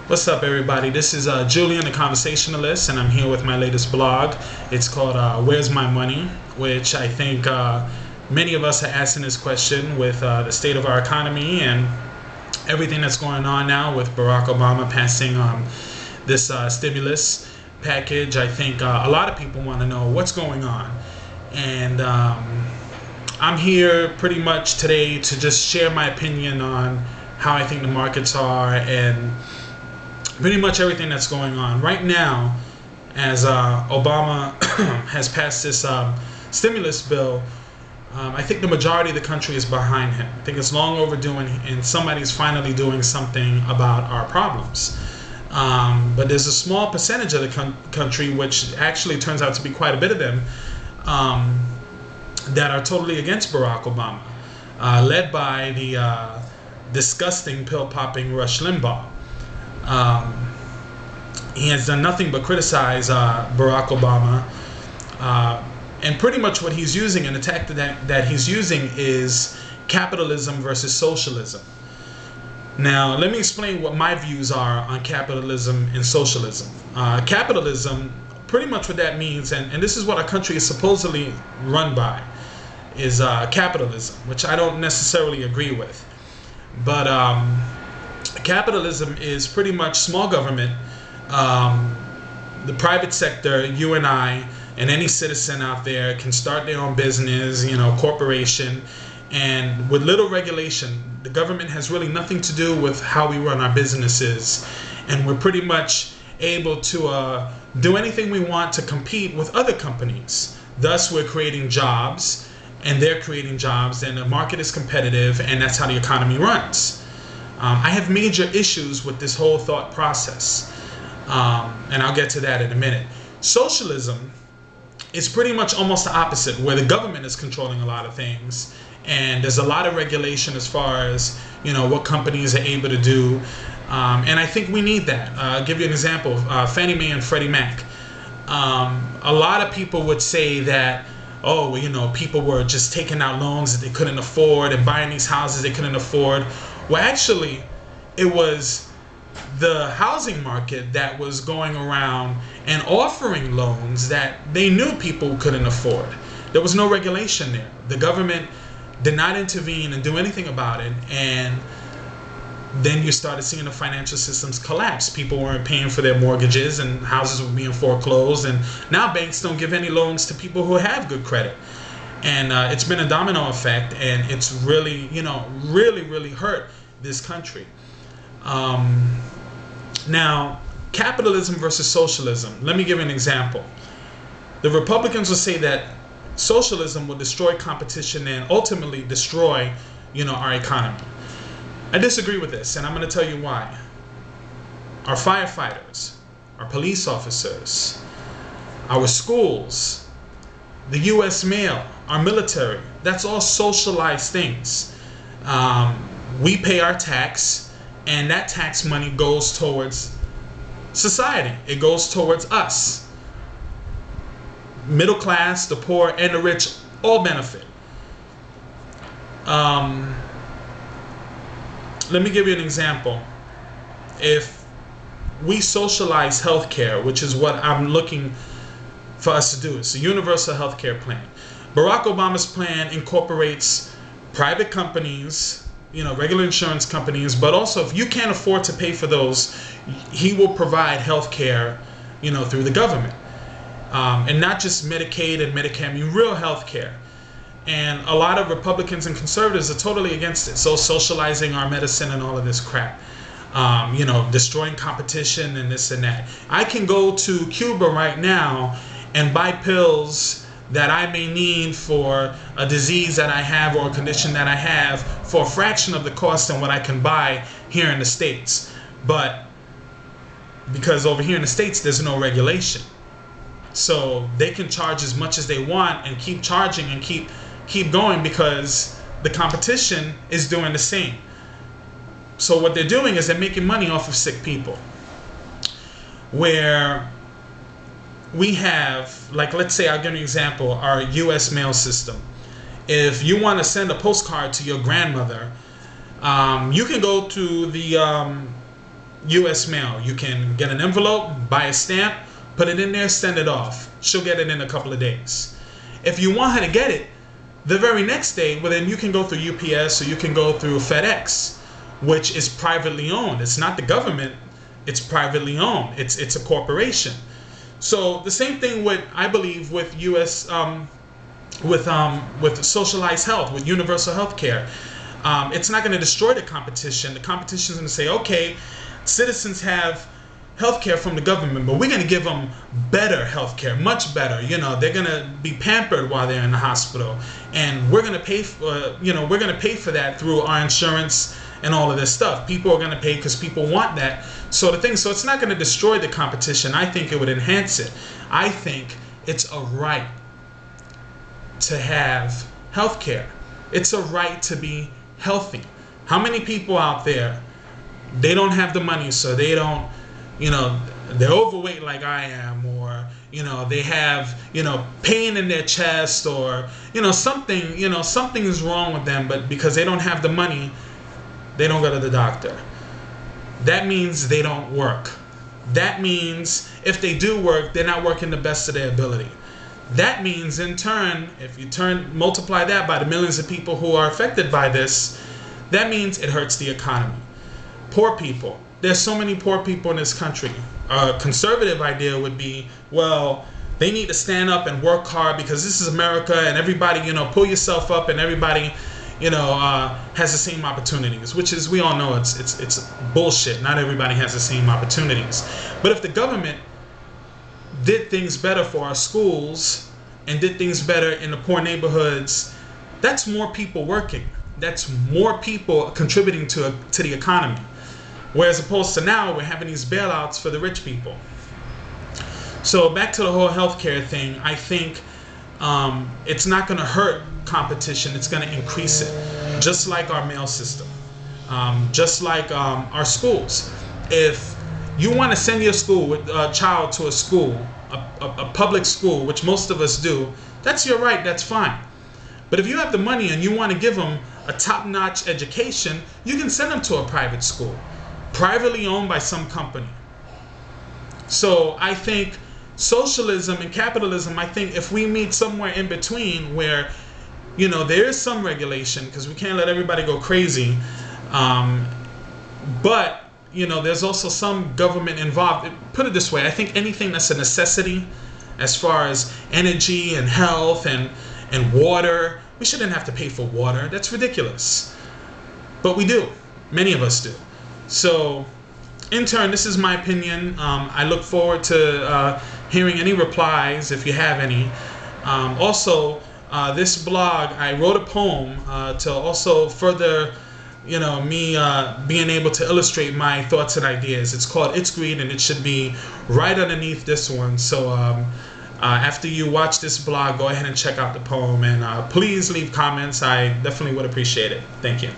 What's up, everybody? This is Julian, the Conversationalist, and I'm here with my latest blog. It's called Where's My Money?, which I think many of us are asking this question with the state of our economy and everything that's going on now with Barack Obama passing this stimulus package. I think a lot of people want to know what's going on. And I'm here pretty much today to just share my opinion on how I think the markets are and pretty much everything that's going on right now. As Obama has passed this stimulus bill, I think the majority of the country is behind him. I think it's long overdue, and somebody's finally doing something about our problems. But there's a small percentage of the country, which actually turns out to be quite a bit of them, that are totally against Barack Obama, led by the disgusting pill-popping Rush Limbaugh. He has done nothing but criticize Barack Obama, and pretty much what he's using, and the tactic that he's using, is capitalism versus socialism. Now, let me explain what my views are on capitalism and socialism. Capitalism, pretty much what that means, and this is what our country is supposedly run by, is capitalism, which I don't necessarily agree with. But capitalism is pretty much small government. The private sector, you and I, and any citizen out there can start their own business, corporation, and with little regulation. The government has really nothing to do with how we run our businesses, and we're pretty much able to do anything we want to compete with other companies. Thus, we're creating jobs, and they're creating jobs, and the market is competitive, and that's how the economy runs. I have major issues with this whole thought process, and I'll get to that in a minute. Socialism is pretty much almost the opposite, where the government is controlling a lot of things, and there's a lot of regulation as far as what companies are able to do, and I think we need that. I'll give you an example. Fannie Mae and Freddie Mac. A lot of people would say that, oh, well, people were just taking out loans that they couldn't afford and buying these houses they couldn't afford. Well, actually, it was the housing market that was going around and offering loans that they knew people couldn't afford. There was no regulation there. The government did not intervene and do anything about it, and then you started seeing the financial systems collapse. People weren't paying for their mortgages, and houses were being foreclosed, and now banks don't give any loans to people who have good credit. And it's been a domino effect, and it's really, really hurt this country. Now, capitalism versus socialism. Let me give you an example. The Republicans will say that socialism will destroy competition and ultimately destroy, our economy. I disagree with this, and I'm going to tell you why. Our firefighters, our police officers, our schools, the U.S. mail, our military, that's all socialized things. We pay our tax, and that tax money goes towards society. It goes towards us. Middle class, the poor, and the rich all benefit. Let me give you an example. If we socialize healthcare, which is what I'm looking for us to do, it's a universal healthcare plan. Barack Obama's plan incorporates private companies, regular insurance companies, but also if you can't afford to pay for those, he will provide healthcare, through the government. And not just Medicaid and Medicare, I mean real healthcare. And a lot of Republicans and conservatives are totally against it. So socializing our medicine and all of this crap. Destroying competition and this and that. I can go to Cuba right now and buy pills that I may need for a disease that I have or a condition that I have for a fraction of the cost than what I can buy here in the States. But because over here in the States, there's no regulation. So they can charge as much as they want and keep charging and keep going because the competition is doing the same. So what they're doing is they're making money off of sick people. Where we have, like, let's say, I'll give you an example, our U.S. mail system. If you want to send a postcard to your grandmother, you can go to the U.S. mail. You can get an envelope, buy a stamp, put it in there, send it off. She'll get it in a couple of days. If you want her to get it the very next day, well, then you can go through UPS or you can go through FedEx, which is privately owned. It's not the government. It's privately owned. It's a corporation. So the same thing with, I believe, with U.S. With socialized health, with universal health care. It's not going to destroy the competition. The competition is going to say, okay, citizens have health care from the government, but we're going to give them better health care, much better. You know, they're going to be pampered while they're in the hospital, and we're going to pay for, we're going to pay for that through our insurance and all of this stuff. People are going to pay because people want that sort of thing. So it's not going to destroy the competition. I think it would enhance it. I think it's a right to have health care. It's a right to be healthy. How many people out there, they don't have the money, so they don't, they're overweight like I am, or, they have, pain in their chest, or, something is wrong with them, but because they don't have the money, they don't go to the doctor. That means they don't work. That means if they do work, they're not working the best of their ability. That means, in turn, if you multiply that by the millions of people who are affected by this, that means it hurts the economy. Poor people. There's so many poor people in this country. A conservative idea would be, well, they need to stand up and work hard because this is America, and everybody, pull yourself up, and everybody, has the same opportunities, which is, we all know it's bullshit. Not everybody has the same opportunities. But if the government did things better for our schools and did things better in the poor neighborhoods, that's more people working. That's more people contributing to the economy. Whereas opposed to now, we're having these bailouts for the rich people. So back to the whole healthcare thing, I think it's not going to hurt competition. It's going to increase it. Just like our mail system. Just like our schools. If you want to send your child to a school, a public school, which most of us do, that's your right, that's fine. But if you have the money and you want to give them a top-notch education, you can send them to a private school, privately owned by some company. So I think socialism and capitalism, I think if we meet somewhere in between where, there is some regulation, because we can't let everybody go crazy, but there's also some government involved. Put it this way, I think anything that's a necessity, as far as energy and health and water, we shouldn't have to pay for water. That's ridiculous. But we do. Many of us do. So, in turn, this is my opinion. I look forward to hearing any replies, if you have any. Also, this blog, I wrote a poem to also further me being able to illustrate my thoughts and ideas. It's called It's Greed, and it should be right underneath this one. So after you watch this blog, go ahead and check out the poem, and please leave comments. I definitely would appreciate it. Thank you.